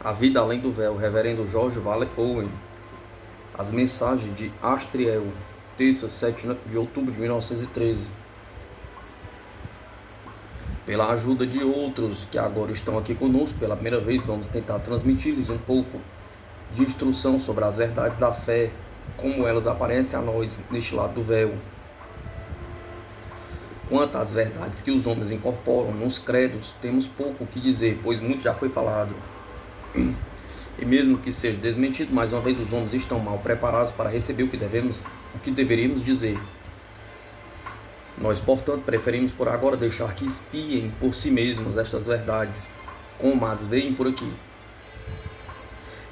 A Vida Além do Véu, Reverendo George Vale Owen. As Mensagens de Astriel, terça, 7 de outubro de 1913. Pela ajuda de outros que agora estão aqui conosco pela primeira vez, vamos tentar transmitir-lhes um pouco de instrução sobre as verdades da fé, como elas aparecem a nós neste lado do véu. Quanto às verdades que os homens incorporam nos credos, temos pouco o que dizer, pois muito já foi falado. E mesmo que seja desmentido, mais uma vez os homens estão mal preparados para receber o que deveríamos dizer. Nós, portanto, preferimos por agora deixar que espiem por si mesmos estas verdades, como as veem por aqui,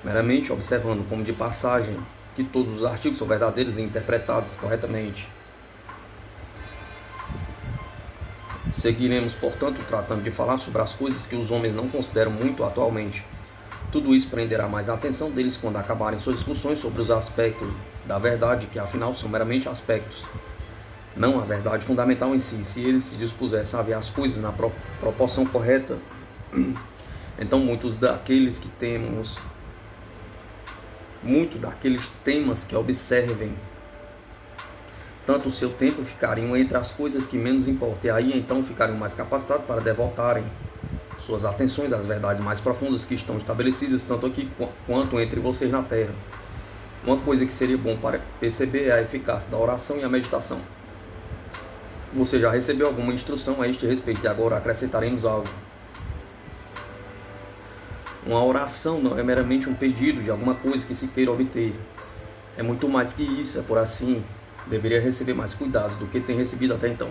meramente observando como de passagem que todos os artigos são verdadeiros e interpretados corretamente. Seguiremos, portanto, tratando de falar sobre as coisas que os homens não consideram muito atualmente. Tudo isso prenderá mais a atenção deles quando acabarem suas discussões sobre os aspectos da verdade, que afinal são meramente aspectos, não a verdade fundamental em si. Se eles se dispusessem a ver as coisas na proporção correta, então muitos daqueles temas que observem tanto o seu tempo ficariam entre as coisas que menos importam, e aí então ficariam mais capacitados para devotarem suas atenções às verdades mais profundas que estão estabelecidas tanto aqui quanto entre vocês na terra. Uma coisa que seria bom para perceber é a eficácia da oração e a meditação. Você já recebeu alguma instrução a este respeito e agora acrescentaremos algo. Uma oração não é meramente um pedido de alguma coisa que se queira obter. É muito mais que isso, é por assim, deveria receber mais cuidados do que tem recebido até então.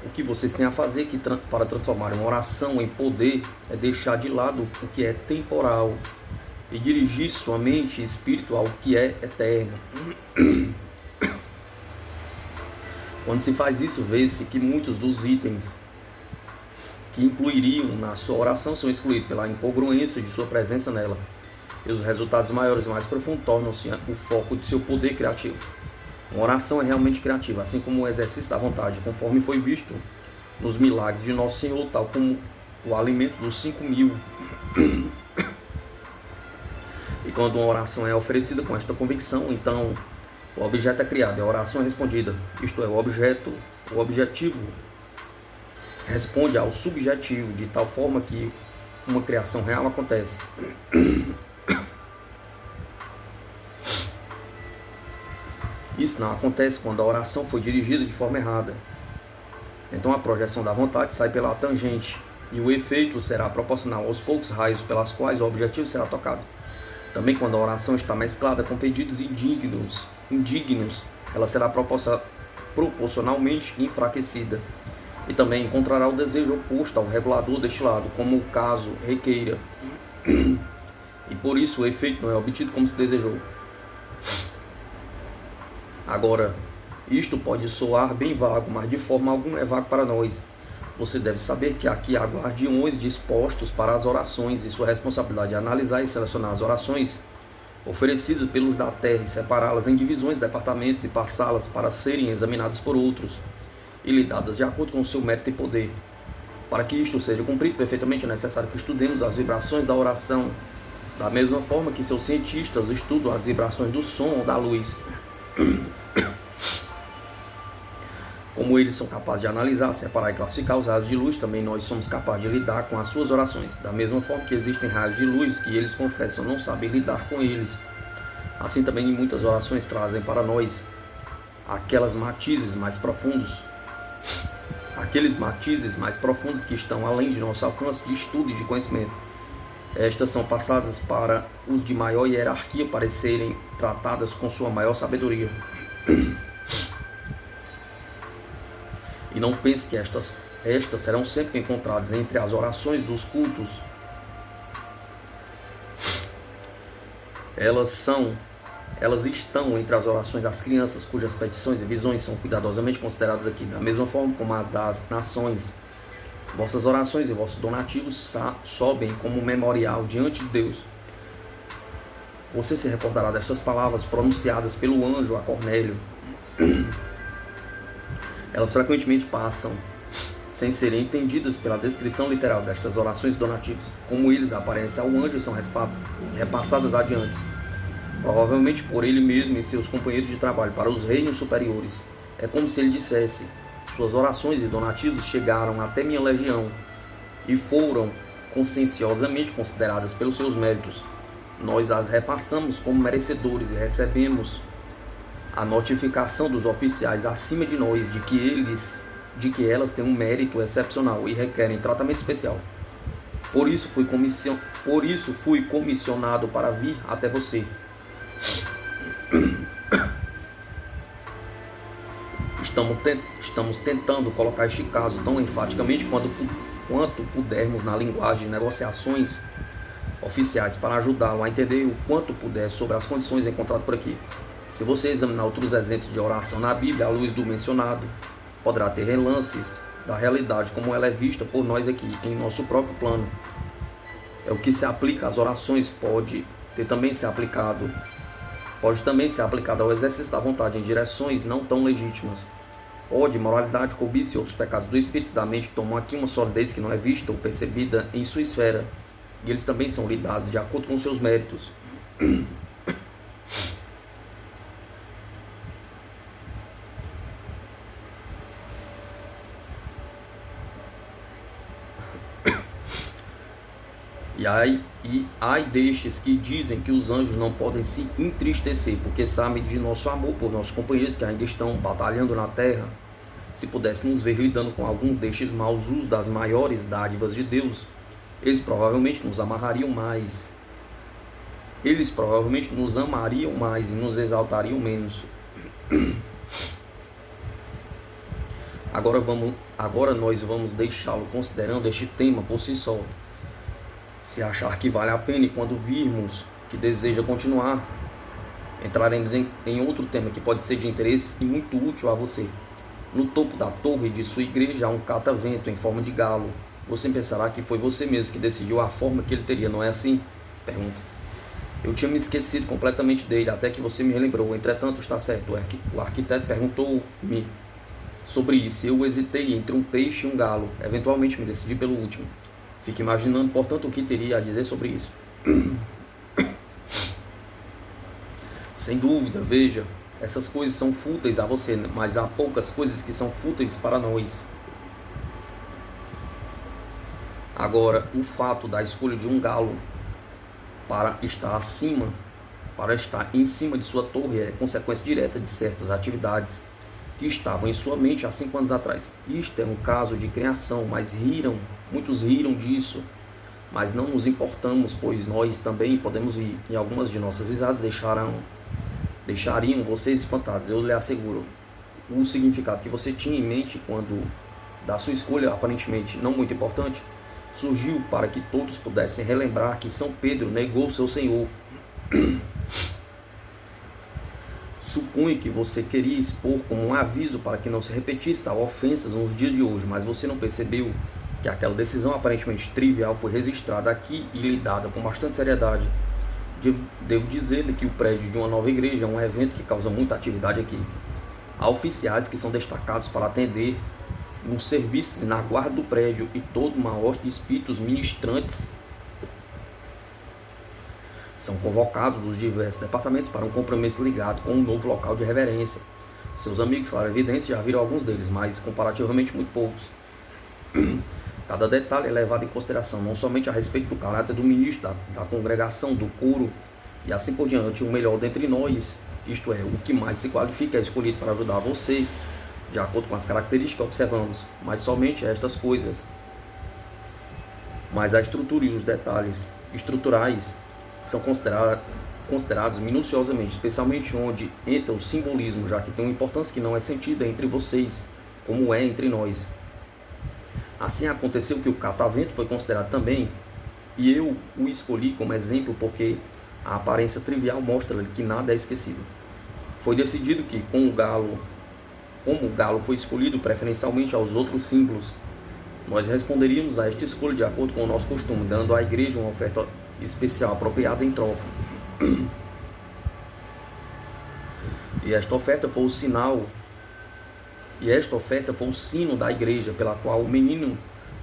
O que vocês têm a fazer para transformar uma oração em poder é deixar de lado o que é temporal e dirigir sua mente e espírito ao que é eterno. Quando se faz isso, vê-se que muitos dos itens que incluiriam na sua oração são excluídos pela incongruência de sua presença nela. E os resultados maiores e mais profundos tornam-se o foco de seu poder criativo. Uma oração é realmente criativa, assim como o exercício da vontade, conforme foi visto nos milagres de Nosso Senhor, tal como o alimento dos 5.000. E quando uma oração é oferecida com esta convicção, então o objeto é criado, a oração é respondida. Isto é, o objetivo responde ao subjetivo, de tal forma que uma criação real acontece. Isso não acontece quando a oração foi dirigida de forma errada. Então a projeção da vontade sai pela tangente, e o efeito será proporcional aos poucos raios pelas quais o objetivo será tocado. Também quando a oração está mesclada com pedidos indignos, ela será proporcionalmente enfraquecida, e também encontrará o desejo oposto ao regulador deste lado, como o caso requeira. E por isso o efeito não é obtido como se desejou. Agora, isto pode soar bem vago, mas de forma alguma é vago para nós. Você deve saber que aqui há guardiões dispostos para as orações, e sua responsabilidade é analisar e selecionar as orações oferecidas pelos da terra e separá-las em divisões, departamentos e passá-las para serem examinadas por outros e lidadas de acordo com o seu mérito e poder. Para que isto seja cumprido perfeitamente, é necessário que estudemos as vibrações da oração, da mesma forma que seus cientistas estudam as vibrações do som ou da luz. Como eles são capazes de analisar, separar e classificar os raios de luz, também nós somos capazes de lidar com as suas orações. Da mesma forma que existem raios de luz que eles confessam não saber lidar com eles, assim também muitas orações trazem para nós aqueles matizes mais profundos que estão além de nosso alcance de estudo e de conhecimento. Estas são passadas para os de maior hierarquia para serem tratadas com sua maior sabedoria. E não pense que estas serão sempre encontradas entre as orações dos cultos. Elas estão entre as orações das crianças, cujas petições e visões são cuidadosamente consideradas aqui, da mesma forma como as das nações. Vossas orações e vossos donativos sobem como memorial diante de Deus. Você se recordará destas palavras pronunciadas pelo anjo a Cornélio. Elas frequentemente passam sem serem entendidos pela descrição literal destas orações donativas, como eles aparecem ao anjo e são repassadas adiante, provavelmente por ele mesmo e seus companheiros de trabalho, para os reinos superiores. É como se ele dissesse: suas orações e donativos chegaram até minha legião e foram conscienciosamente consideradas pelos seus méritos. Nós as repassamos como merecedores e recebemos a notificação dos oficiais acima de nós de que elas têm um mérito excepcional e requerem tratamento especial. Por isso fui comissionado para vir até você. Estamos tentando colocar este caso tão enfaticamente quanto pudermos na linguagem de negociações oficiais para ajudá-lo a entender o quanto puder sobre as condições encontradas por aqui. Se você examinar outros exemplos de oração na Bíblia, à luz do mencionado, poderá ter relances da realidade como ela é vista por nós aqui, em nosso próprio plano. É o que se aplica às orações pode também ser aplicado ao exercício da vontade em direções não tão legítimas. Ódio, imoralidade, cobiça e outros pecados do espírito e da mente tomam aqui uma solidez que não é vista ou percebida em sua esfera, e eles também são lidados de acordo com seus méritos. E ai destes que dizem que os anjos não podem se entristecer, porque sabem de nosso amor por nossos companheiros que ainda estão batalhando na terra. Se pudéssemos ver lidando com algum destes maus usos das maiores dádivas de Deus, eles provavelmente nos amariam mais e nos exaltariam menos. Agora nós vamos deixá-lo considerando este tema por si só. Se achar que vale a pena e quando virmos que deseja continuar, entraremos em outro tema que pode ser de interesse e muito útil a você. No topo da torre de sua igreja há um catavento em forma de galo. Você pensará que foi você mesmo que decidiu a forma que ele teria, não é assim? Pergunta. Eu tinha me esquecido completamente dele, até que você me relembrou. Entretanto, está certo. O arquiteto perguntou-me sobre isso. Eu hesitei entre um peixe e um galo. Eventualmente me decidi pelo último. Fique imaginando, portanto, o que teria a dizer sobre isso. Sem dúvida, veja, essas coisas são fúteis a você, mas há poucas coisas que são fúteis para nós. Agora, o fato da escolha de um galo para estar em cima de sua torre é consequência direta de certas atividades que estavam em sua mente há 5 anos atrás. Isto é um caso de criação, mas muitos riram disso, mas não nos importamos, pois nós também podemos rir, e algumas de nossas risadas deixariam vocês espantados. Eu lhe asseguro, o significado que você tinha em mente quando da sua escolha aparentemente não muito importante, surgiu para que todos pudessem relembrar que São Pedro negou seu Senhor. Suponho que você queria expor como um aviso para que não se repetisse tal ofensas nos dias de hoje, mas você não percebeu que aquela decisão aparentemente trivial foi registrada aqui e lidada com bastante seriedade. Devo dizer-lhe que o prédio de uma nova igreja é um evento que causa muita atividade aqui. Há oficiais que são destacados para atender nos serviços e na guarda do prédio e toda uma hoste de espíritos ministrantes são convocados dos diversos departamentos para um compromisso ligado com um novo local de reverência. Seus amigos clarividentes já viram alguns deles, mas comparativamente muito poucos. Cada detalhe é levado em consideração, não somente a respeito do caráter do ministro, da congregação, do coro e assim por diante. O melhor dentre nós, isto é, o que mais se qualifica, é escolhido para ajudar você, de acordo com as características que observamos, mas somente estas coisas. Mas a estrutura e os detalhes estruturais são considerados minuciosamente, especialmente onde entra o simbolismo, já que tem uma importância que não é sentida entre vocês, como é entre nós. Assim aconteceu que o catavento foi considerado também, e eu o escolhi como exemplo porque a aparência trivial mostra que nada é esquecido. Foi decidido que, como o galo foi escolhido preferencialmente aos outros símbolos, nós responderíamos a esta escolha de acordo com o nosso costume, dando à igreja uma oferta especial apropriada em troca. E esta oferta foi o sinal E esta oferta foi o sino da igreja, pela qual o menino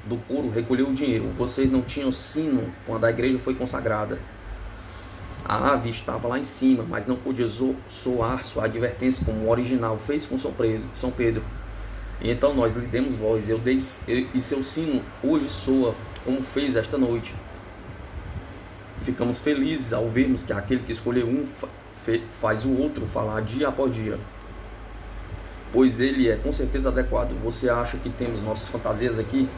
do coro recolheu o dinheiro. Vocês não tinham sino quando a igreja foi consagrada. A ave estava lá em cima, mas não podia soar sua advertência como o original fez com São Pedro. E então nós lhe demos voz, e seu sino hoje soa como fez esta noite. Ficamos felizes ao vermos que aquele que escolheu um faz o outro falar dia após dia, pois ele é com certeza adequado. Você acha que temos nossas fantasias aqui?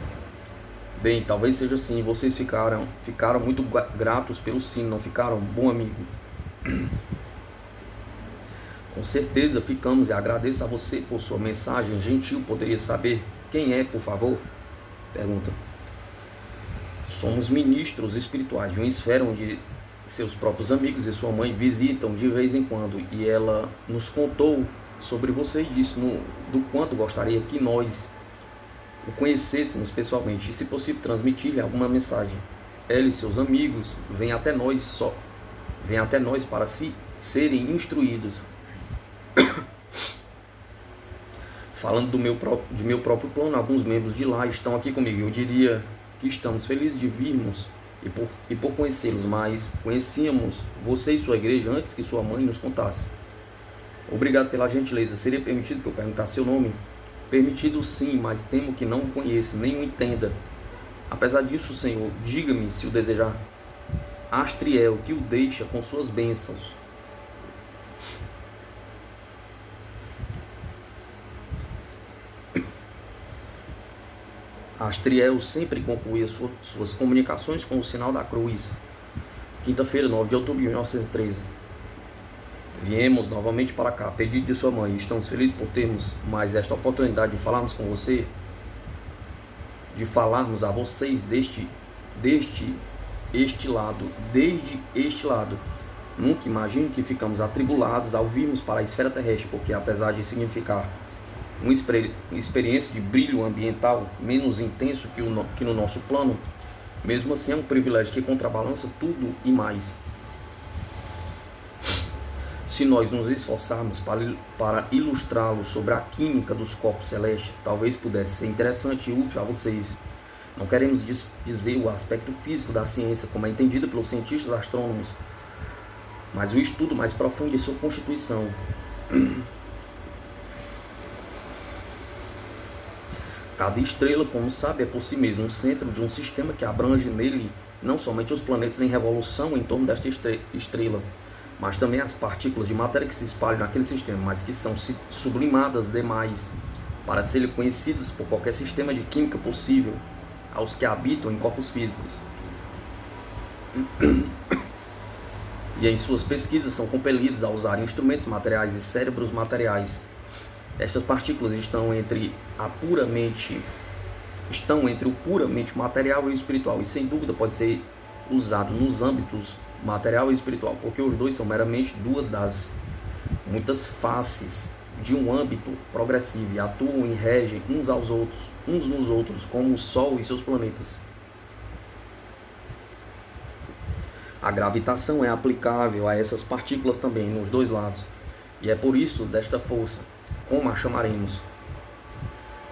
Bem, talvez seja assim. Vocês ficaram muito gratos pelo sino, não ficaram, bom amigo? Com certeza ficamos, e agradeço a você por sua mensagem gentil. Poderia saber quem é, por favor? Pergunta. Somos ministros espirituais de uma esfera onde seus próprios amigos e sua mãe visitam de vez em quando, e ela nos contou sobre você e disse do quanto gostaria que nós o conhecêssemos pessoalmente, e se possível transmitir-lhe alguma mensagem. Ela e seus amigos vêm até nós para serem instruídos. Falando de meu próprio plano, alguns membros de lá estão aqui comigo. Eu diria que estamos felizes de virmos e por conhecê-los, mas conhecíamos você e sua igreja antes que sua mãe nos contasse. Obrigado pela gentileza. Seria permitido que eu perguntasse seu nome? Permitido sim, mas temo que não o conheça, nem o entenda. Apesar disso, Senhor, diga-me se o desejar. Astriel, que o deixa com suas bênçãos. Astriel sempre concluía suas comunicações com o sinal da cruz. Quinta-feira, 9 de outubro de 1913. Viemos novamente para cá, pedido de sua mãe. Estamos felizes por termos mais esta oportunidade de falarmos com você, de falarmos a vocês desde este lado. Nunca imagine que ficamos atribulados ao virmos para a esfera terrestre, porque apesar de significar uma experiência de brilho ambiental menos intenso que no nosso plano, mesmo assim é um privilégio que contrabalança tudo e mais. Se nós nos esforçarmos para ilustrá-lo sobre a química dos corpos celestes, talvez pudesse ser interessante e útil a vocês. Não queremos dizer o aspecto físico da ciência, como é entendido pelos cientistas astrônomos, mas o estudo mais profundo de sua constituição. Cada estrela, como sabe, é por si mesmo um centro de um sistema que abrange nele não somente os planetas em revolução em torno desta estrela, mas também as partículas de matéria que se espalham naquele sistema, mas que são sublimadas demais para serem conhecidas por qualquer sistema de química possível aos que habitam em corpos físicos. E em suas pesquisas são compelidos a usar instrumentos materiais e cérebros materiais. Estas partículas estão entre o puramente material e o espiritual, e sem dúvida pode ser usado nos âmbitos material e espiritual, porque os dois são meramente duas das muitas faces de um âmbito progressivo e atuam e regem uns nos outros, como o Sol e seus planetas. A gravitação é aplicável a essas partículas também, nos dois lados, e é por isso desta força, como a chamaremos,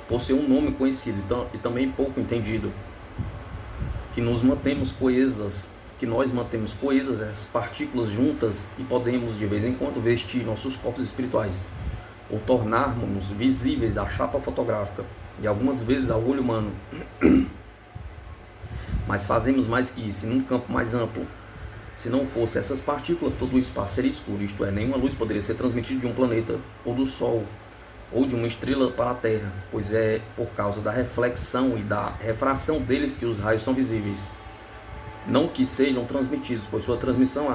por ser um nome conhecido e também pouco entendido, que nós mantemos coesas essas partículas juntas e podemos de vez em quando vestir nossos corpos espirituais, ou tornarmos visíveis à chapa fotográfica e algumas vezes ao olho humano. Mas fazemos mais que isso, em um campo mais amplo. Se não fosse essas partículas, todo o espaço seria escuro, isto é, nenhuma luz poderia ser transmitida de um planeta, ou do Sol, ou de uma estrela para a Terra, pois é por causa da reflexão e da refração deles que os raios são visíveis. Não que sejam transmitidos, pois sua transmissão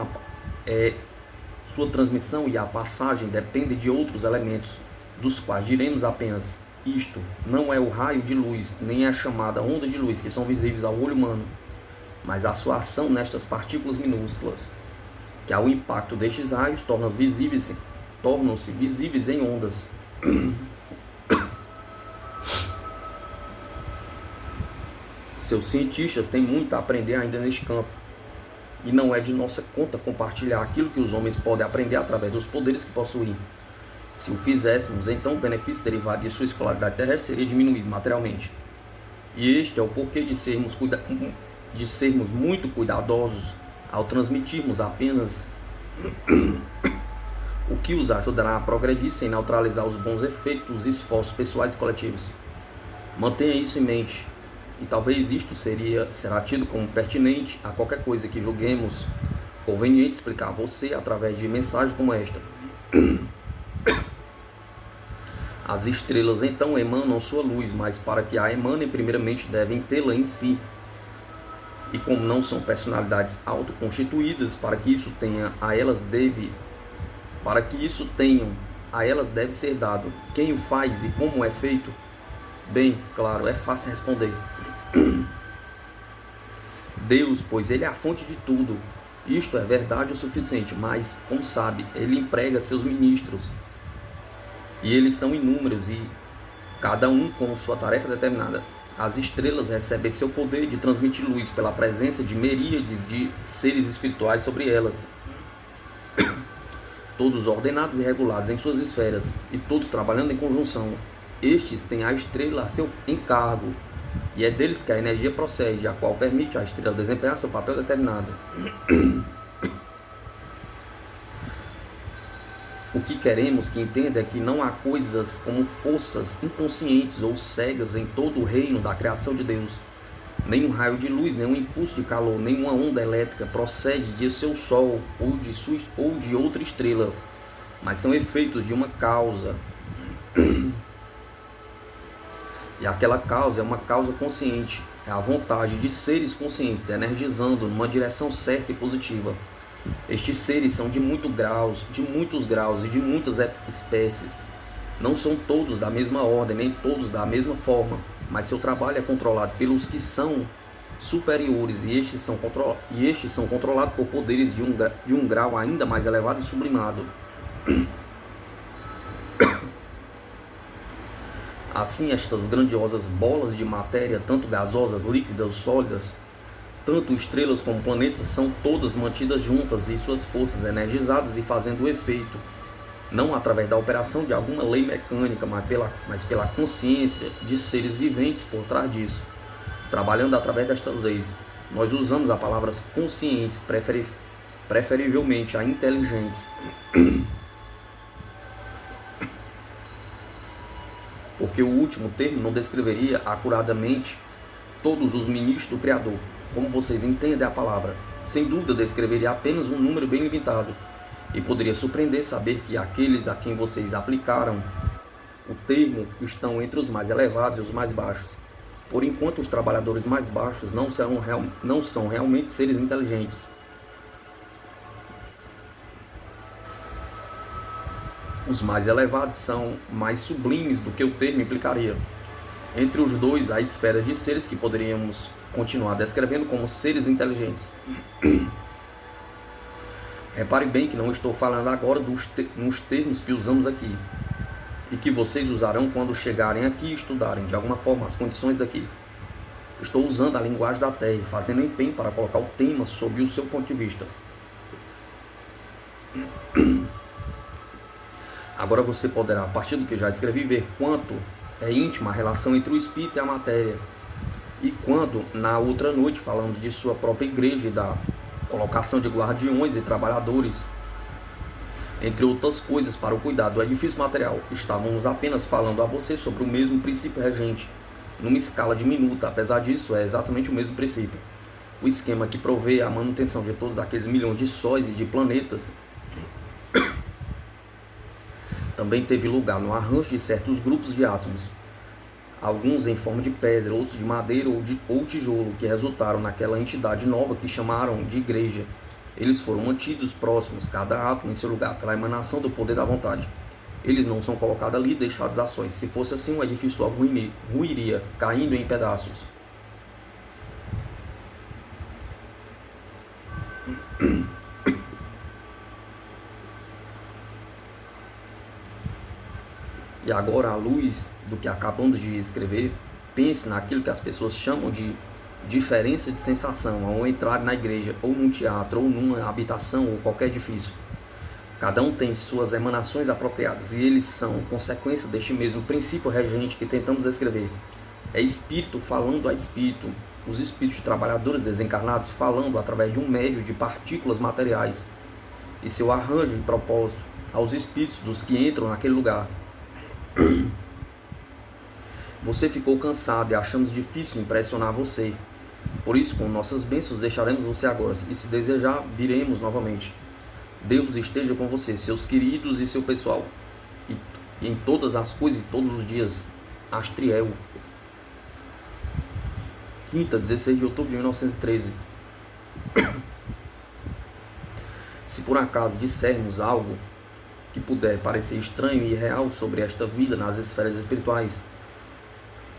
e a passagem dependem de outros elementos, dos quais diremos apenas: isto não é o raio de luz, nem a chamada onda de luz, que são visíveis ao olho humano, mas a sua ação nestas partículas minúsculas, que ao impacto destes raios tornam-se visíveis em ondas. Seus cientistas têm muito a aprender ainda neste campo, e não é de nossa conta compartilhar aquilo que os homens podem aprender através dos poderes que possuem. Se o fizéssemos, então o benefício derivado de sua escolaridade terrestre seria diminuído materialmente. E este é o porquê de sermos muito cuidadosos ao transmitirmos apenas o que os ajudará a progredir sem neutralizar os bons efeitos dos esforços pessoais e coletivos. Mantenha isso em mente, e talvez isto será tido como pertinente a qualquer coisa que julguemos conveniente explicar a você através de mensagens como esta. As estrelas então emanam sua luz, mas para que a emanem primeiramente devem tê-la em si. E como não são personalidades autoconstituídas, para que isso tenham a elas deve ser dado. Quem o faz e como é feito? Bem, claro, é fácil responder. Deus, pois ele é a fonte de tudo. Isto é verdade o suficiente, mas, como sabe, ele emprega seus ministros. E eles são inúmeros e cada um com sua tarefa determinada. As estrelas recebem seu poder de transmitir luz pela presença de miríades de seres espirituais sobre elas, todos ordenados e regulados em suas esferas e todos trabalhando em conjunção. Estes têm a estrela a seu encargo e é deles que a energia procede, a qual permite à estrela desempenhar seu papel determinado. O que queremos que entenda é que não há coisas como forças inconscientes ou cegas em todo o reino da criação de Deus. Nenhum raio de luz, nenhum impulso de calor, nenhuma onda elétrica procede de seu sol ou de outra estrela, mas são efeitos de uma causa. E aquela causa é uma causa consciente, é a vontade de seres conscientes energizando numa direção certa e positiva. Estes seres são de muitos graus e de muitas espécies. Não são todos da mesma ordem, nem todos da mesma forma, mas seu trabalho é controlado pelos que são superiores e estes são controlados por poderes de um grau ainda mais elevado e sublimado. Assim, estas grandiosas bolas de matéria, tanto gasosas, líquidas ou sólidas, tanto estrelas como planetas, são todas mantidas juntas e suas forças energizadas e fazendo o efeito, não através da operação de alguma lei mecânica, mas pela consciência de seres viventes por trás disso. Trabalhando através destas leis, nós usamos a palavra conscientes, preferivelmente a inteligentes, porque o último termo não descreveria acuradamente todos os ministros do Criador. Como vocês entendem a palavra, sem dúvida descreveria apenas um número bem limitado, e poderia surpreender saber que aqueles a quem vocês aplicaram o termo estão entre os mais elevados e os mais baixos. Por enquanto, os trabalhadores mais baixos não são realmente seres inteligentes. Os mais elevados são mais sublimes do que o termo implicaria. Entre os dois, há esferas de seres que poderíamos continuar descrevendo como seres inteligentes. Repare bem que não estou falando agora nos termos que usamos aqui e que vocês usarão quando chegarem aqui e estudarem de alguma forma as condições daqui. Estou usando a linguagem da Terra e fazendo empenho para colocar o tema sob o seu ponto de vista. Agora você poderá, a partir do que já escrevi, ver quanto é íntima a relação entre o espírito e a matéria. E quando, na outra noite, falando de sua própria igreja e da colocação de guardiões e trabalhadores, entre outras coisas, para o cuidado do edifício material, estávamos apenas falando a você sobre o mesmo princípio regente, numa escala diminuta. Apesar disso, é exatamente o mesmo princípio. O esquema que provê a manutenção de todos aqueles milhões de sóis e de planetas também teve lugar no arranjo de certos grupos de átomos, alguns em forma de pedra, outros de madeira ou tijolo, que resultaram naquela entidade nova que chamaram de igreja. Eles foram mantidos próximos, cada átomo em seu lugar, pela emanação do poder da vontade. Eles não são colocados ali e deixados ações. Se fosse assim, o edifício logo ruiria, caindo em pedaços. E agora, à luz do que acabamos de escrever, pense naquilo que as pessoas chamam de diferença de sensação ao entrar na igreja, ou num teatro, ou numa habitação, ou qualquer edifício. Cada um tem suas emanações apropriadas e eles são consequência deste mesmo princípio regente que tentamos descrever. É espírito falando a espírito, os espíritos de trabalhadores desencarnados falando através de um médio de partículas materiais e seu arranjo e propósito aos espíritos dos que entram naquele lugar. Você ficou cansado e achamos difícil impressionar você. Por isso, com nossas bênçãos, deixaremos você agora. E se desejar, viremos novamente. Deus esteja com você, seus queridos e seu pessoal. E em todas as coisas e todos os dias. Astriel. Quinta, 16 de outubro de 1913. Se por acaso dissermos algo que puder parecer estranho e irreal sobre esta vida nas esferas espirituais,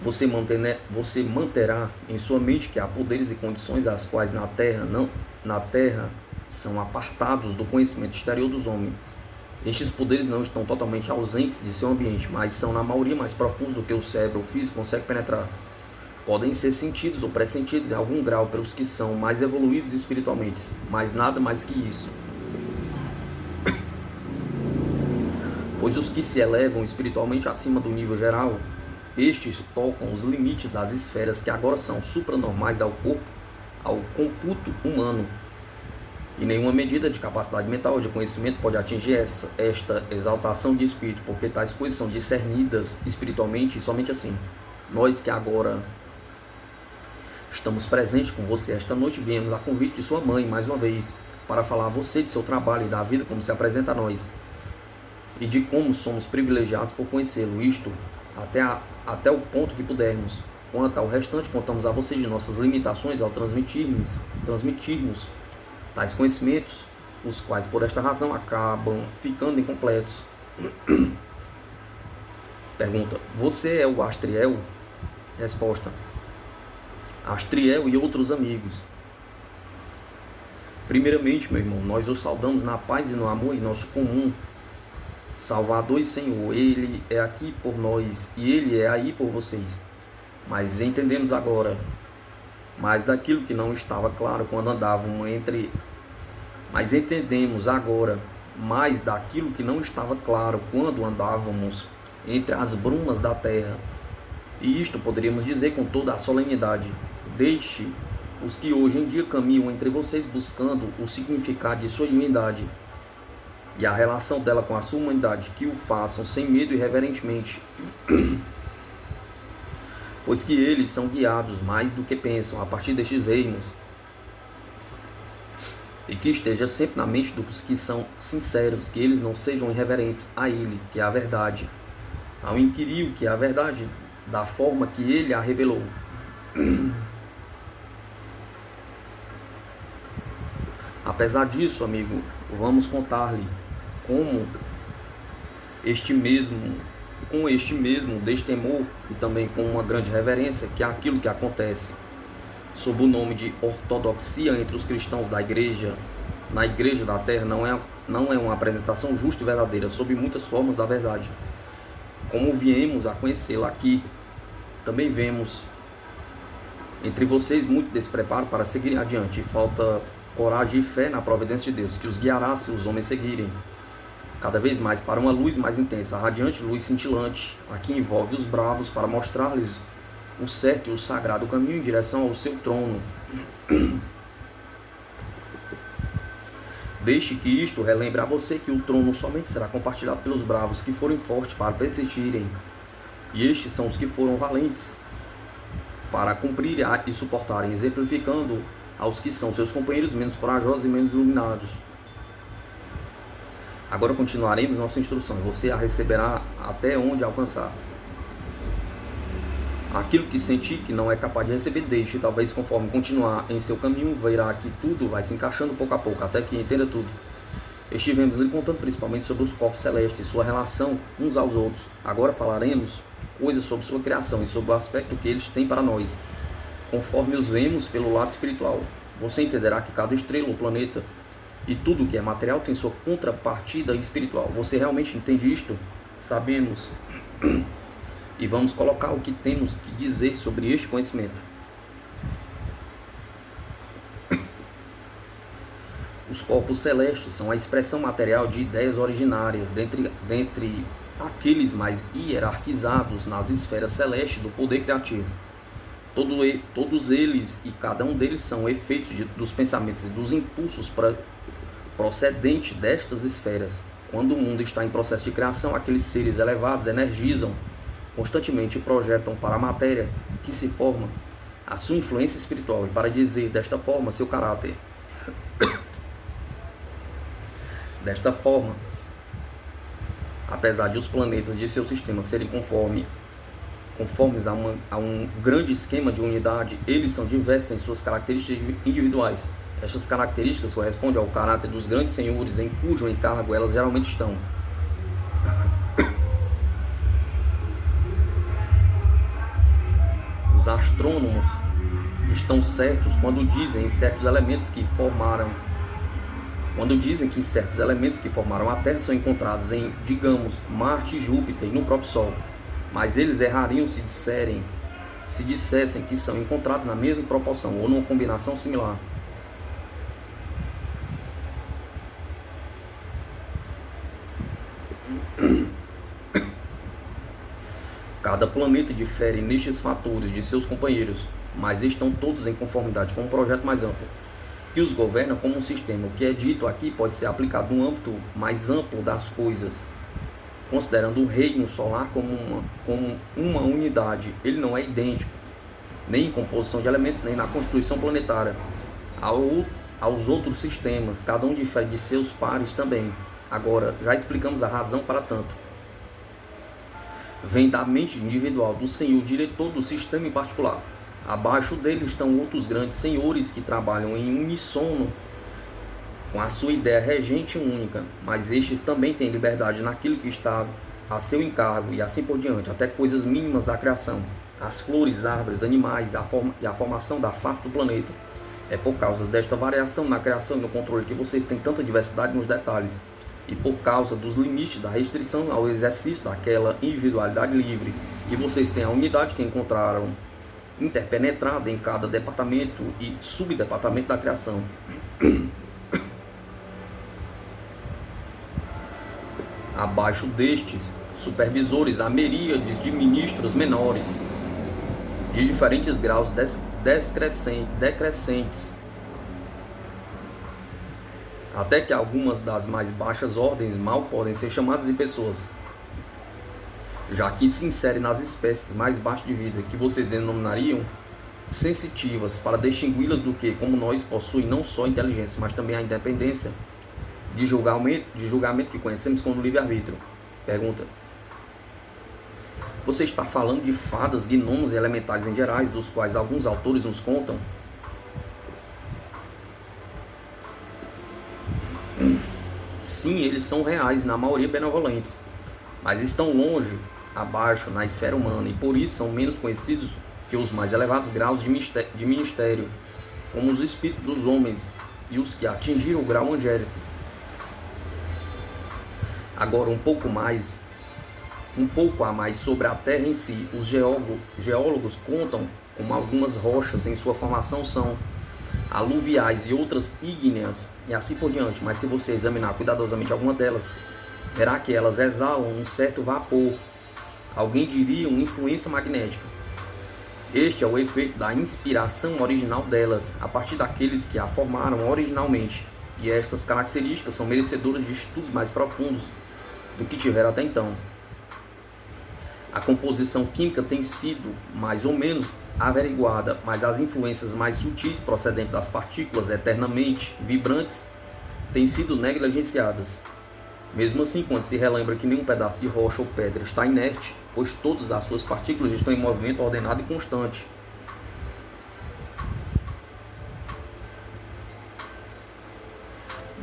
você manterá em sua mente que há poderes e condições as quais na Terra são apartados do conhecimento exterior dos homens. Estes poderes não estão totalmente ausentes de seu ambiente, mas são na maioria mais profundos do que o cérebro físico consegue penetrar. Podem ser sentidos ou pressentidos em algum grau pelos que são mais evoluídos espiritualmente, mas nada mais que isso. Pois os que se elevam espiritualmente acima do nível geral, estes tocam os limites das esferas que agora são supranormais ao corpo, ao computo humano. E nenhuma medida de capacidade mental ou de conhecimento pode atingir esta exaltação de espírito, porque tais coisas são discernidas espiritualmente e somente assim. Nós que agora estamos presentes com você esta noite, viemos a convite de sua mãe, mais uma vez, para falar a você de seu trabalho e da vida como se apresenta a nós, e de como somos privilegiados por conhecê-lo, isto até o ponto que pudermos. Quanto ao restante, contamos a você de nossas limitações ao transmitirmos tais conhecimentos, os quais por esta razão acabam ficando incompletos. Pergunta: você é o Astriel? Resposta: Astriel e outros amigos. Primeiramente, meu irmão, nós os saudamos na paz e no amor em nosso comum Salvador e Senhor. Ele é aqui por nós e Ele é aí por vocês. Mas entendemos agora mais daquilo que não estava claro quando andávamos Mas entendemos agora mais daquilo que não estava claro quando andávamos entre as brumas da terra. E isto poderíamos dizer com toda a solenidade: deixe os que hoje em dia caminham entre vocês buscando o significado de sua divindade e a relação dela com a sua humanidade, que o façam sem medo e reverentemente, pois que eles são guiados mais do que pensam a partir destes reinos, e que esteja sempre na mente dos que são sinceros, que eles não sejam irreverentes a Ele, que é a verdade, ao inquirir o que é a verdade da forma que Ele a revelou. Apesar disso, amigo, vamos contar-lhe com este mesmo destemor e também com uma grande reverência, que é aquilo que acontece sob o nome de ortodoxia entre os cristãos da igreja, na igreja da terra, não é uma apresentação justa e verdadeira, sob muitas formas da verdade. Como viemos a conhecê-la aqui, também vemos entre vocês muito despreparo para seguirem adiante, e falta coragem e fé na providência de Deus, que os guiará se os homens seguirem cada vez mais para uma luz mais intensa, a radiante luz cintilante, a que envolve os bravos para mostrar-lhes o certo e o sagrado caminho em direção ao seu trono. Deixe que isto relembre a você que o trono somente será compartilhado pelos bravos que forem fortes para persistirem, e estes são os que foram valentes para cumprir e suportarem, exemplificando aos que são seus companheiros menos corajosos e menos iluminados. Agora continuaremos nossa instrução, e você a receberá até onde alcançar. Aquilo que sentir que não é capaz de receber, deixe, e talvez conforme continuar em seu caminho, verá que tudo vai se encaixando pouco a pouco, até que entenda tudo. Estivemos lhe contando principalmente sobre os corpos celestes, sua relação uns aos outros. Agora falaremos coisas sobre sua criação e sobre o aspecto que eles têm para nós, conforme os vemos pelo lado espiritual. Você entenderá que cada estrela ou planeta e tudo que é material tem sua contrapartida espiritual. Você realmente entende isto? Sabemos e vamos colocar o que temos que dizer sobre este conhecimento. Os corpos celestes são a expressão material de ideias originárias dentre aqueles mais hierarquizados nas esferas celestes do poder criativo. Todos eles e cada um deles são efeitos dos pensamentos e dos impulsos procedentes destas esferas. Quando o mundo está em processo de criação, aqueles seres elevados energizam constantemente e projetam para a matéria que se forma a sua influência espiritual e, para dizer desta forma, seu caráter. Desta forma, apesar de os planetas de seu sistema serem conformes a um grande esquema de unidade, eles são diversos em suas características individuais. Estas características correspondem ao caráter dos grandes senhores em cujo encargo elas geralmente estão. Os astrônomos estão certos quando dizem que certos elementos que formaram a Terra são encontrados em, digamos, Marte e Júpiter e no próprio Sol. Mas eles errariam se dissessem que são encontrados na mesma proporção ou numa combinação similar. Cada planeta difere nestes fatores de seus companheiros, mas estão todos em conformidade com um projeto mais amplo, que os governa como um sistema. O que é dito aqui pode ser aplicado no âmbito mais amplo das coisas, considerando o reino solar como uma unidade. Ele não é idêntico, nem em composição de elementos, nem na constituição planetária, aos outros sistemas. Cada um difere de seus pares também. Agora, já explicamos a razão para tanto. Vem da mente individual do senhor diretor do sistema em particular. Abaixo dele estão outros grandes senhores que trabalham em uníssono com a sua ideia regente única, mas estes também têm liberdade naquilo que está a seu encargo e assim por diante, até coisas mínimas da criação, as flores, árvores, animais e a formação da face do planeta. É por causa desta variação na criação e no controle que vocês têm tanta diversidade nos detalhes, e por causa dos limites da restrição ao exercício daquela individualidade livre, que vocês têm a unidade que encontraram interpenetrada em cada departamento e subdepartamento da criação. Abaixo destes supervisores há miríades de ministros menores, de diferentes graus decrescentes, até que algumas das mais baixas ordens mal podem ser chamadas de pessoas, já que se inserem nas espécies mais baixas de vida, que vocês denominariam sensitivas, para distingui-las do que, como nós, possuem não só inteligência, mas também a independência de julgamento que conhecemos como livre-arbítrio. Pergunta: você está falando de fadas, gnomos e elementais em gerais, dos quais alguns autores nos contam? Sim, eles são reais, na maioria benevolentes, mas estão longe abaixo na esfera humana e por isso são menos conhecidos que os mais elevados graus de ministério, como os espíritos dos homens e os que atingiram o grau angélico. Agora, um pouco a mais sobre a Terra em si. Os geólogos contam como algumas rochas em sua formação são aluviais e outras ígneas e assim por diante, mas se você examinar cuidadosamente alguma delas, verá que elas exalam um certo vapor, alguém diria uma influência magnética. Este é o efeito da inspiração original delas, a partir daqueles que a formaram originalmente, e estas características são merecedoras de estudos mais profundos do que tiveram até então. A composição química tem sido mais ou menos averiguada, mas as influências mais sutis procedentes das partículas eternamente vibrantes têm sido negligenciadas. Mesmo assim, quando se relembra que nenhum pedaço de rocha ou pedra está inerte, pois todas as suas partículas estão em movimento ordenado e constante.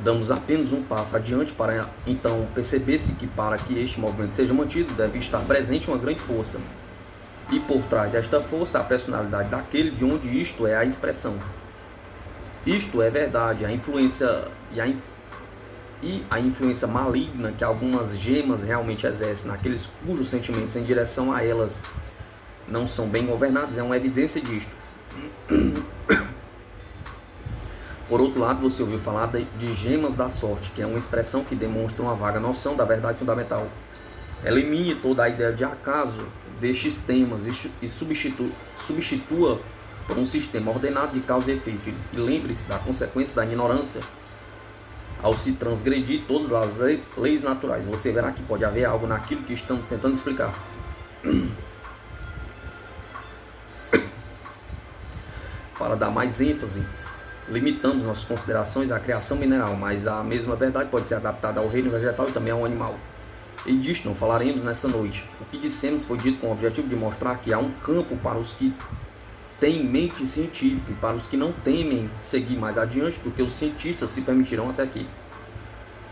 Damos apenas um passo adiante para então perceber-se que para que este movimento seja mantido, deve estar presente uma grande força. E por trás desta força, a personalidade daquele de onde isto é a expressão. Isto é verdade, a influência maligna que algumas gemas realmente exercem naqueles cujos sentimentos em direção a elas não são bem governados é uma evidência disto. Por outro lado, você ouviu falar de gemas da sorte, que é uma expressão que demonstra uma vaga noção da verdade fundamental. Elimine toda a ideia de acaso destes temas e substitua por um sistema ordenado de causa e efeito. E lembre-se da consequência da ignorância ao se transgredir todas as leis naturais. Você verá que pode haver algo naquilo que estamos tentando explicar. Para dar mais ênfase, limitamos nossas considerações à criação mineral, mas a mesma verdade pode ser adaptada ao reino vegetal e também ao animal. E disto não falaremos nessa noite. O que dissemos foi dito com o objetivo de mostrar que há um campo para os que têm mente científica e para os que não temem seguir mais adiante do que os cientistas se permitirão até aqui.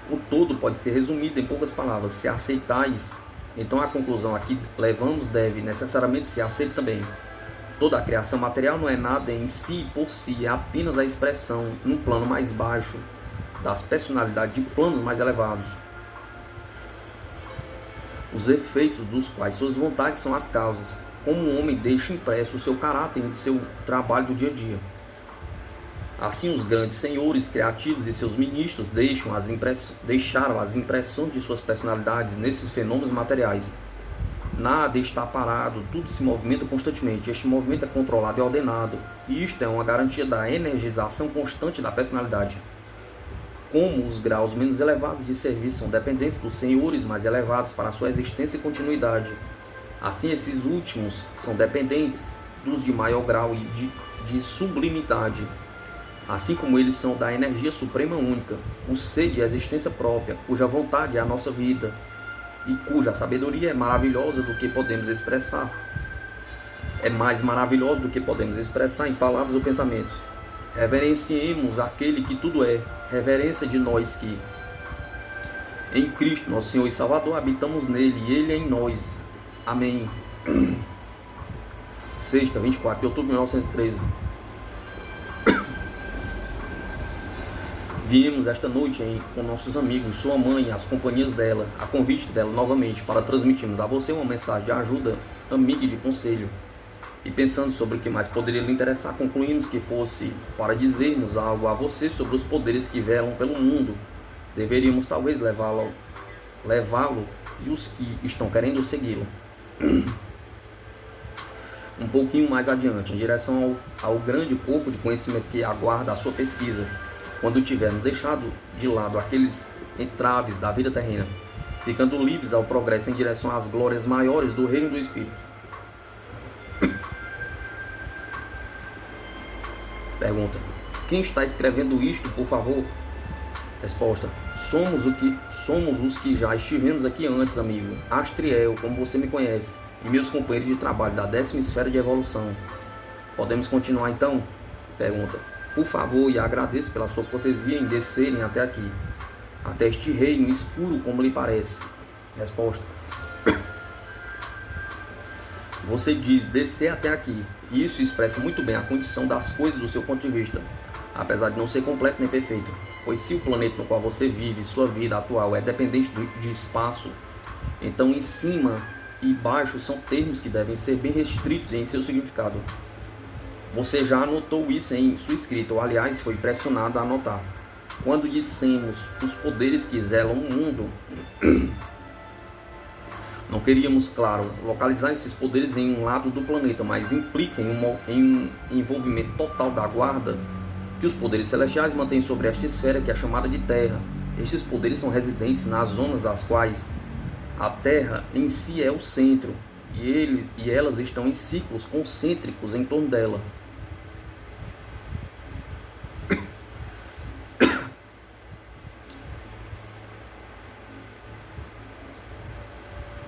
O todo pode ser resumido em poucas palavras: se aceitais, então a conclusão a que levamos deve necessariamente ser aceita também. Toda a criação material não é nada em si por si, é apenas a expressão, num plano mais baixo, das personalidades de planos mais elevados, os efeitos dos quais suas vontades são as causas, como o homem deixa impresso o seu caráter em seu trabalho do dia a dia. Assim, os grandes senhores criativos e seus ministros deixaram as impressões de suas personalidades nesses fenômenos materiais. Nada está parado, tudo se movimenta constantemente. Este movimento é controlado e ordenado, e isto é uma garantia da energização constante da personalidade. Como os graus menos elevados de serviço são dependentes dos senhores mais elevados para a sua existência e continuidade, assim esses últimos são dependentes dos de maior grau e de sublimidade, assim como eles são da energia suprema única, o ser de existência própria, cuja vontade é a nossa vida, e cuja sabedoria é maravilhosa do que podemos expressar. É mais maravilhosa do que podemos expressar em palavras ou pensamentos. Reverenciemos aquele que tudo é, reverência de nós que, em Cristo, nosso Senhor e Salvador, habitamos nele e ele em nós. Amém. Sexta, 24 de outubro de 1913. Viemos esta noite com nossos amigos, sua mãe, as companhias dela, a convite dela novamente, para transmitirmos a você uma mensagem de ajuda, amiga e de conselho. E pensando sobre o que mais poderia lhe interessar, concluímos que fosse para dizermos algo a você sobre os poderes que velam pelo mundo. Deveríamos talvez levá-lo e os que estão querendo segui-lo. Um pouquinho mais adiante, em direção ao grande corpo de conhecimento que aguarda a sua pesquisa, quando tivermos deixado de lado aqueles entraves da vida terrena, ficando livres ao progresso em direção às glórias maiores do reino do Espírito. Pergunta: quem está escrevendo isto, por favor? Resposta: somos os que já estivemos aqui antes, amigo. Astriel, como você me conhece, e meus companheiros de trabalho da 10ª esfera de evolução. Podemos continuar então? Pergunta: por favor, e agradeço pela sua cortesia em descerem até aqui, até este reino escuro, como lhe parece. Resposta: você diz descer até aqui, e isso expressa muito bem a condição das coisas do seu ponto de vista, apesar de não ser completo nem perfeito, pois se o planeta no qual você vive, sua vida atual, é dependente de espaço, então em cima e baixo são termos que devem ser bem restritos em seu significado. Você já anotou isso em sua escrita, ou aliás foi pressionado a anotar. Quando dissemos os poderes que zelam o mundo, não queríamos, claro, localizar esses poderes em um lado do planeta, mas implica em um envolvimento total da guarda que os poderes celestiais mantêm sobre esta esfera que é chamada de Terra. Estes poderes são residentes nas zonas das quais a Terra em si é o centro, e elas estão em círculos concêntricos em torno dela.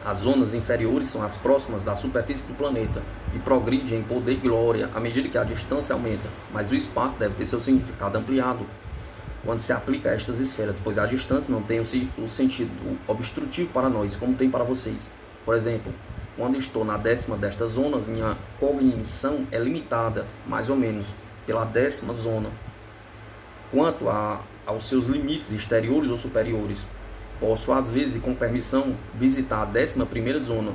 As zonas inferiores são as próximas da superfície do planeta e progridem em poder e glória à medida que a distância aumenta, mas o espaço deve ter seu significado ampliado quando se aplica a estas esferas, pois a distância não tem o sentido obstrutivo para nós, como tem para vocês. Por exemplo, quando estou na 10ª destas zonas, minha cognição é limitada, mais ou menos, pela 10ª zona. Quanto aos seus limites exteriores ou superiores, posso, às vezes, com permissão, visitar a 11ª zona,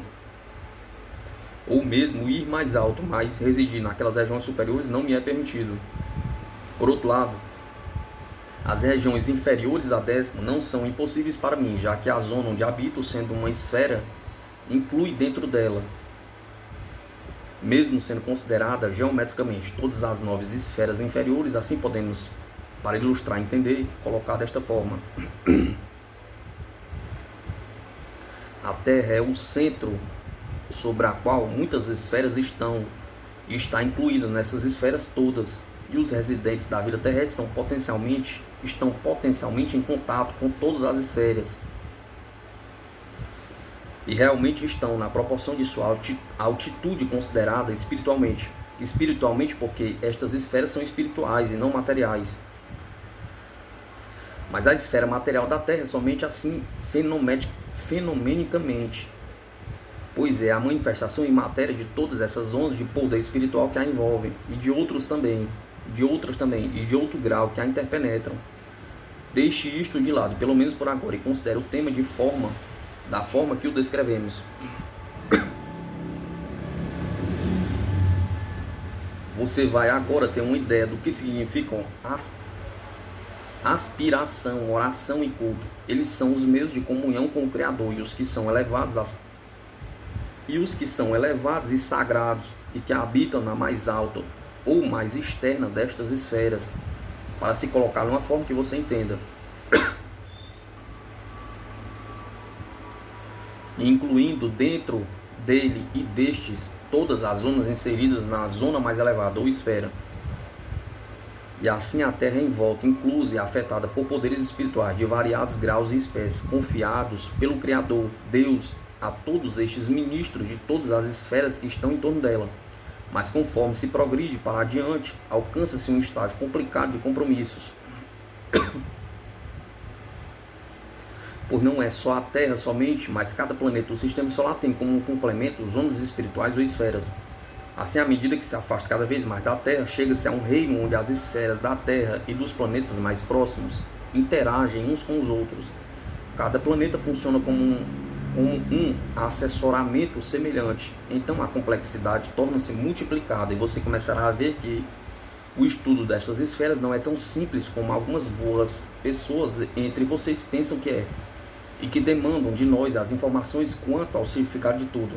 ou mesmo ir mais alto, mas residir naquelas regiões superiores não me é permitido. Por outro lado, As regiões inferiores à 10ª não são impossíveis para mim, já que a zona onde habito, sendo uma esfera, inclui dentro dela, mesmo sendo considerada geometricamente todas as 9 esferas inferiores. Assim podemos, para ilustrar e entender, colocar desta forma: a Terra é o centro sobre a qual muitas esferas estão, e está incluída nessas esferas todas, e os residentes da vida terrestre estão potencialmente em contato com todas as esferas, e realmente estão na proporção de sua altitude considerada espiritualmente. Espiritualmente porque estas esferas são espirituais e não materiais. Mas a esfera material da Terra é somente assim fenomenicamente, pois é a manifestação em matéria de todas essas ondas de poder espiritual que a envolvem, e de outras também, e de outro grau que a interpenetram. Deixe isto de lado, pelo menos por agora, e considere o tema da forma que o descrevemos. Você vai agora ter uma ideia do que significam aspiração, oração e culto. Eles são os meios de comunhão com o Criador, e os que são elevados e sagrados, e que habitam na mais alta ou mais externa destas esferas, para se colocar de uma forma que você entenda, incluindo dentro dele e destes todas as zonas inseridas na zona mais elevada ou esfera. E assim a Terra em volta, inclusa e afetada por poderes espirituais de variados graus e espécies, confiados pelo Criador, Deus, a todos estes ministros de todas as esferas que estão em torno dela. Mas conforme se progride para adiante, alcança-se um estágio complicado de compromissos. Pois não é só a Terra somente, mas cada planeta do Sistema Solar tem como um complemento zonas espirituais ou esferas. Assim, à medida que se afasta cada vez mais da Terra, chega-se a um reino onde as esferas da Terra e dos planetas mais próximos interagem uns com os outros. Cada planeta funciona como um assessoramento semelhante. Então a complexidade torna-se multiplicada, e você começará a ver que o estudo destas esferas não é tão simples como algumas boas pessoas entre vocês pensam que é, e que demandam de nós as informações quanto ao significado de tudo.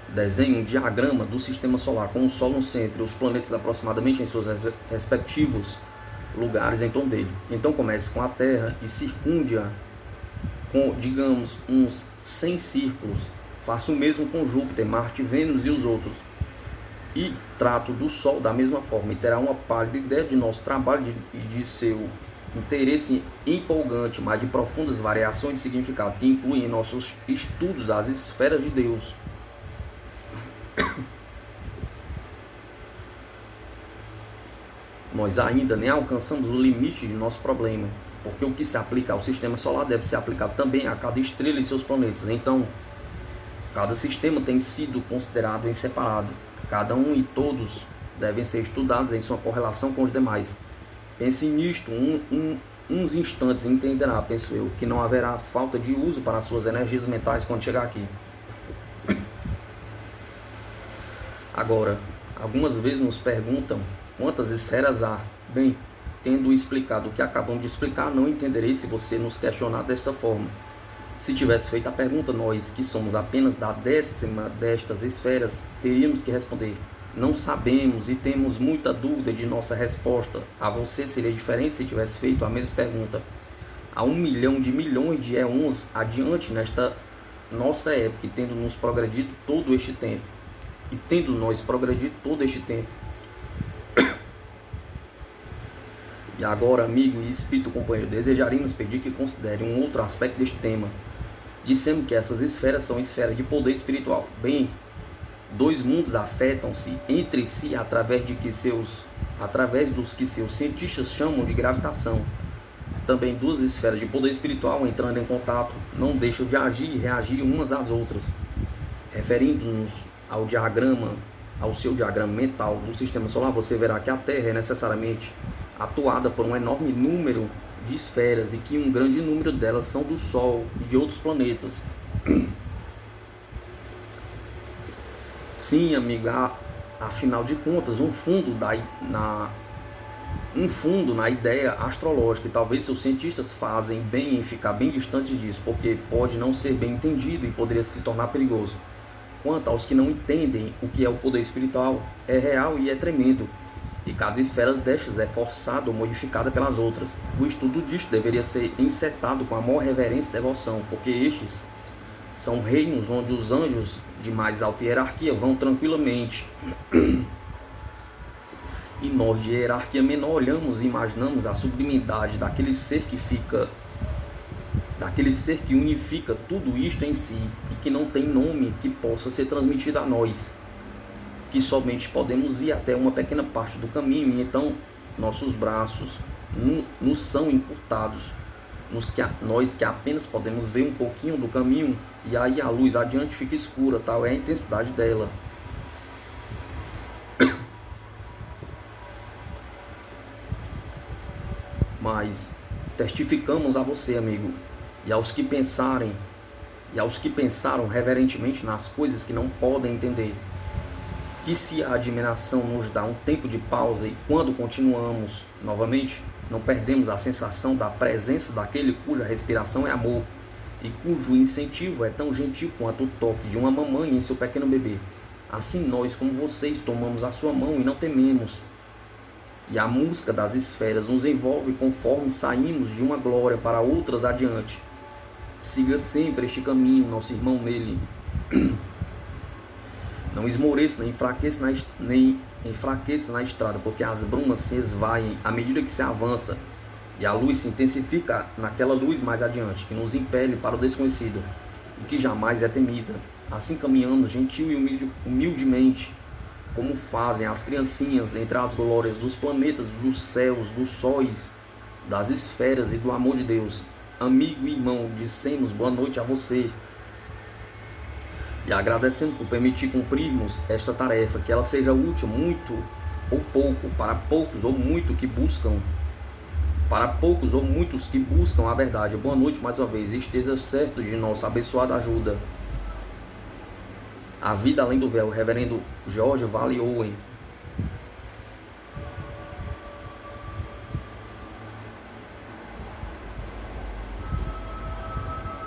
Desenhe um diagrama do Sistema Solar com o Sol no centro e os planetas aproximadamente em seus respectivos lugares em torno dele. Então comece com a Terra e circunde-a com, digamos, uns 100 círculos. Faça o mesmo com Júpiter, Marte, Vênus e os outros. E trato do Sol da mesma forma, e terá uma pálida ideia de nosso trabalho e de seu interesse empolgante, mas de profundas variações de significado, que incluem em nossos estudos as esferas de Deus. Nós ainda nem alcançamos o limite de nosso problema, porque o que se aplica ao Sistema Solar deve ser aplicado também a cada estrela e seus planetas. Então, cada sistema tem sido considerado em separado. Cada um e todos devem ser estudados em sua correlação com os demais. Pense nisto uns instantes e entenderá, penso eu, que não haverá falta de uso para suas energias mentais quando chegar aqui. Agora, algumas vezes nos perguntam quantas esferas há. Bem, tendo explicado o que acabamos de explicar, não entenderei se você nos questionar desta forma. Se tivesse feito a pergunta, nós, que somos apenas da 10ª destas esferas, teríamos que responder: não sabemos, e temos muita dúvida de nossa resposta. A você seria diferente se tivesse feito a mesma pergunta há 1 milhão de milhões de éons adiante nesta nossa época, tendo nós progredido todo este tempo. E agora, amigo e espírito companheiro, desejaríamos pedir que considere um outro aspecto deste tema. Dissemos que essas esferas são esferas de poder espiritual. Bem, 2 mundos afetam-se entre si através dos que seus cientistas chamam de gravitação. Também 2 esferas de poder espiritual, entrando em contato, não deixam de agir e reagir umas às outras. Referindo-nos ao seu diagrama mental do Sistema Solar, você verá que a Terra é necessariamente atuada por um enorme número de esferas, e que um grande número delas são do Sol e de outros planetas. Sim, amiga, afinal de contas, um fundo um fundo na ideia astrológica, e talvez seus cientistas fazem bem em ficar bem distantes disso, porque pode não ser bem entendido e poderia se tornar perigoso. Quanto aos que não entendem o que é o poder espiritual, é real e é tremendo, e cada esfera destas é forçada ou modificada pelas outras. O estudo disto deveria ser encetado com a maior reverência e devoção, porque estes são reinos onde os anjos de mais alta hierarquia vão tranquilamente, e nós de hierarquia menor olhamos e imaginamos a sublimidade daquele ser que unifica tudo isto em si e que não tem nome que possa ser transmitido a nós, que somente podemos ir até uma pequena parte do caminho, e então nossos braços nos são encurtados, nós que apenas podemos ver um pouquinho do caminho, e aí a luz adiante fica escura, tal é a intensidade dela. Mas testificamos a você, amigo, e aos que pensaram reverentemente nas coisas que não podem entender, que se a admiração nos dá um tempo de pausa e quando continuamos novamente, não perdemos a sensação da presença daquele cuja respiração é amor e cujo incentivo é tão gentil quanto o toque de uma mamãe em seu pequeno bebê. Assim nós, como vocês, tomamos a sua mão e não tememos. E a música das esferas nos envolve conforme saímos de uma glória para outras adiante. Siga sempre este caminho, nosso irmão nele. Não esmoreça, nem enfraqueça na estrada, porque as brumas se esvaem à medida que se avança, e a luz se intensifica naquela luz mais adiante, que nos impele para o desconhecido, e que jamais é temida. Assim caminhamos gentil e humildemente, como fazem as criancinhas entre as glórias dos planetas, dos céus, dos sóis, das esferas e do amor de Deus. Amigo e irmão, dissemos boa noite a você, e agradecendo por permitir cumprirmos esta tarefa, que ela seja útil muito ou pouco, para poucos ou muitos que buscam a verdade. Boa noite mais uma vez, e esteja certo de nossa abençoada ajuda. A vida além do véu, Reverendo George Valley Owen.